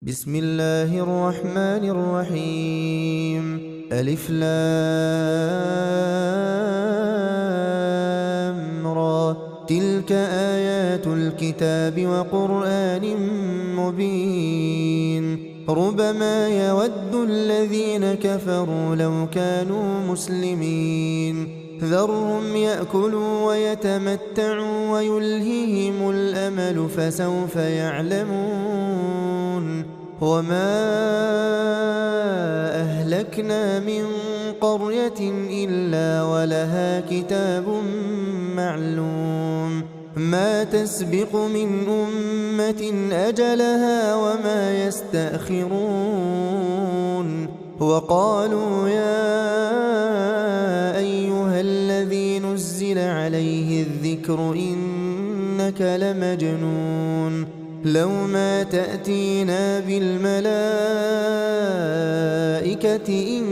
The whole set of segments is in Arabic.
بسم الله الرحمن الرحيم. ألف لام را. تلك آيات الكتاب وقرآن مبين. ربما يود الذين كفروا لو كانوا مسلمين. ذرهم يأكلوا ويتمتعوا ويلههم الأمل فسوف يعلمون. وما أهلكنا من قرية إلا ولها كتاب معلوم. ما تسبق من أمة أجلها وما يستأخرون. وقالوا يا أيها الذي نزل عليه الذكر إنك لمجنون. لو ما تأتينا بالملائكة إن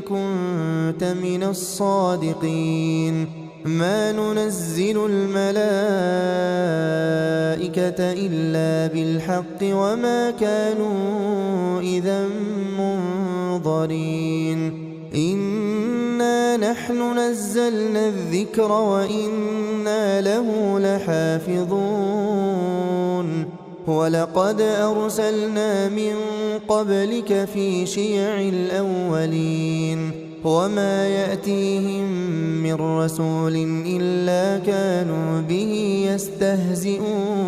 كنت من الصادقين. ما ننزل الملائكة إلا بالحق وما كانوا إذا منظرين. إنا نحن نزلنا الذكر وإنا له لحافظون. ولقد أرسلنا من قبلك في شيع الأولين. وما يأتيهم من رسول إلا كانوا به يستهزئون.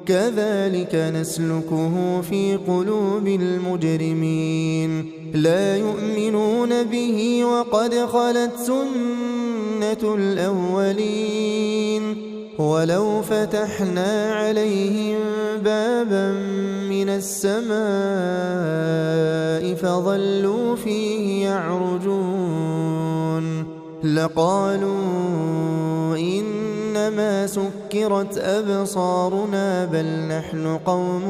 كذلك نسلكه في قلوب المجرمين. لا يؤمنون به وقد خلت سنة الأولين. ولو فتحنا عليهم بابا من السماء فظلوا فيه يعرجون لقالوا إنما سكرت أبصارنا بل نحن قوم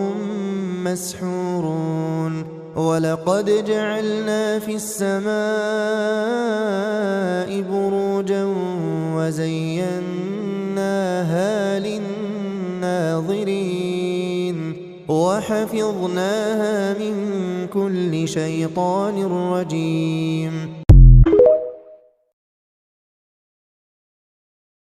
مسحورون. ولقد جعلنا في السماء بروجا وزيناها للناظرين وحفظناها من كل شيطان رجيم.